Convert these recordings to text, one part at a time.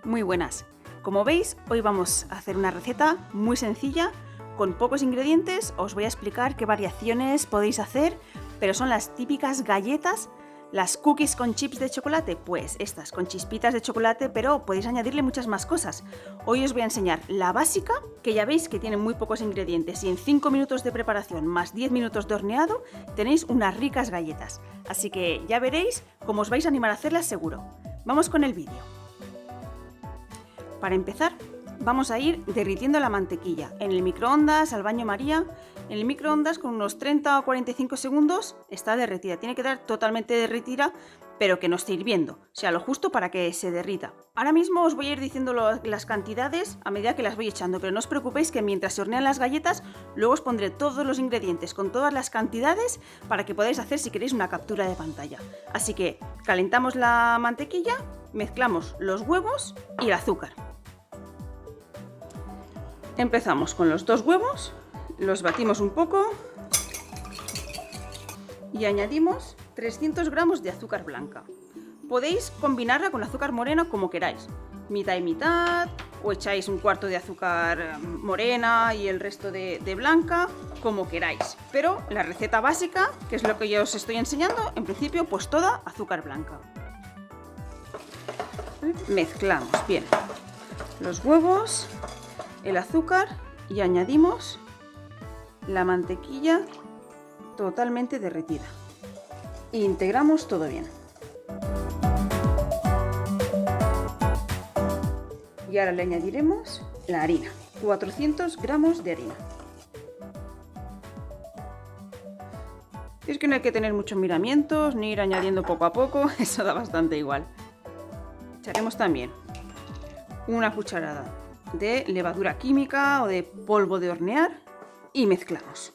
Muy buenas. Como veis, hoy vamos a hacer una receta muy sencilla, con pocos ingredientes. Os voy a explicar qué variaciones podéis hacer, pero son las típicas galletas, las cookies con chips de chocolate, pues estas con chispitas de chocolate, pero podéis añadirle muchas más cosas. Hoy os voy a enseñar la básica, que ya veis que tiene muy pocos ingredientes y en 5 minutos de preparación más 10 minutos de horneado tenéis unas ricas galletas. Así que ya veréis cómo os vais a animar a hacerlas seguro. Vamos con el vídeo. Para empezar, vamos a ir derritiendo la mantequilla en el microondas, al baño María. En el microondas con unos 30 o 45 segundos está derretida. Tiene que quedar totalmente derretida, pero que no esté hirviendo, o sea, lo justo para que se derrita. Ahora mismo os voy a ir diciendo las cantidades a medida que las voy echando, pero no os preocupéis que mientras se hornean las galletas, luego os pondré todos los ingredientes con todas las cantidades para que podáis hacer si queréis una captura de pantalla. Así que calentamos la mantequilla, mezclamos los huevos y el azúcar. Empezamos con los 2 huevos, los batimos un poco y añadimos 300 gramos de azúcar blanca. Podéis combinarla con azúcar morena como queráis, mitad y mitad, o echáis un cuarto de azúcar morena y el resto de blanca, como queráis. Pero la receta básica, que es lo que yo os estoy enseñando, en principio pues toda azúcar blanca. Mezclamos bien los huevos, el azúcar y añadimos la mantequilla totalmente derretida. E integramos todo bien. Y ahora le añadiremos la harina, 400 gramos de harina. Es que no hay que tener muchos miramientos ni ir añadiendo poco a poco, eso da bastante igual. Echaremos también una cucharada de levadura química o de polvo de hornear y mezclamos.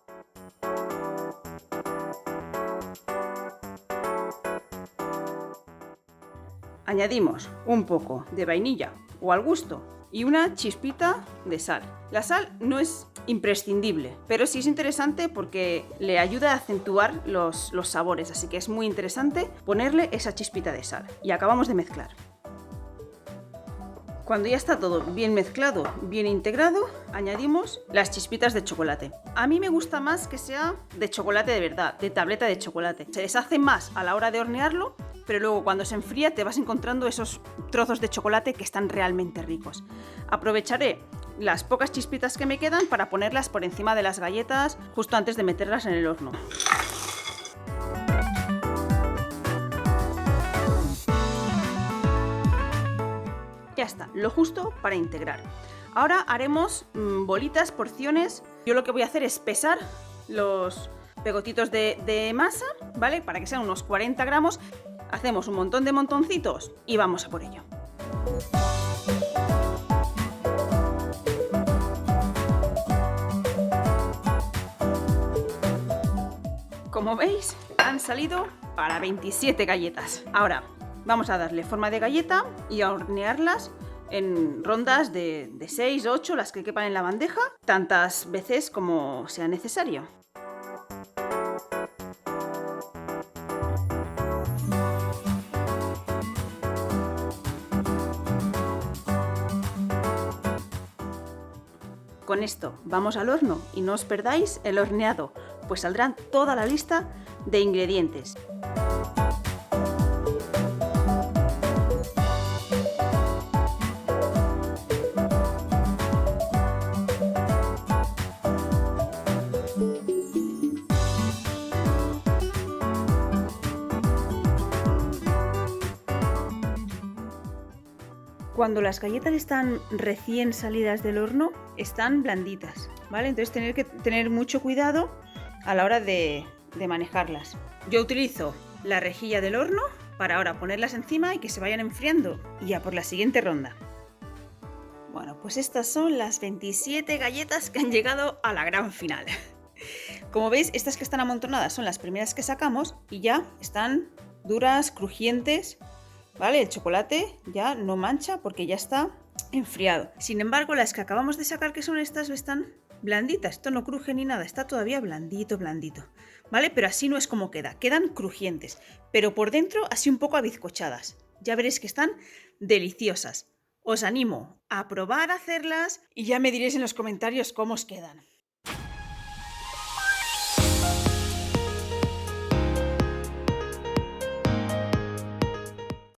Añadimos un poco de vainilla o al gusto y una chispita de sal. La sal no es imprescindible, pero sí es interesante porque le ayuda a acentuar los sabores, así que es muy interesante ponerle esa chispita de sal. Y acabamos de mezclar. Cuando ya está todo bien mezclado, bien integrado, añadimos las chispitas de chocolate. A mí me gusta más que sea de chocolate de verdad, de tableta de chocolate. Se deshace más a la hora de hornearlo, pero luego cuando se enfría te vas encontrando esos trozos de chocolate que están realmente ricos. Aprovecharé las pocas chispitas que me quedan para ponerlas por encima de las galletas justo antes de meterlas en el horno. Ya está, lo justo para integrar. Ahora haremos bolitas, porciones. Yo lo que voy a hacer es pesar los pegotitos de masa, ¿vale? Para que sean unos 40 gramos. Hacemos un montón de montoncitos y vamos a por ello. Como veis, han salido para 27 galletas. Ahora vamos a darle forma de galleta y a hornearlas en rondas de 6 o 8, las que quepan en la bandeja, tantas veces como sea necesario. Con esto vamos al horno y no os perdáis el horneado, pues saldrán toda la lista de ingredientes. Cuando las galletas están recién salidas del horno, están blanditas, ¿vale? Entonces tener que tener mucho cuidado a la hora de manejarlas. Yo utilizo la rejilla del horno para ahora ponerlas encima y que se vayan enfriando y ya por la siguiente ronda. Bueno, pues estas son las 27 galletas que han llegado a la gran final. Como veis, estas que están amontonadas son las primeras que sacamos y ya están duras, crujientes. ¿Vale? El chocolate ya no mancha porque ya está enfriado. Sin embargo, las que acabamos de sacar, que son estas, están blanditas. Esto no cruje ni nada, está todavía blandito, blandito. ¿Vale? Pero así no es como queda. Quedan crujientes, pero por dentro así un poco abizcochadas. Ya veréis que están deliciosas. Os animo a probar a hacerlas y ya me diréis en los comentarios cómo os quedan.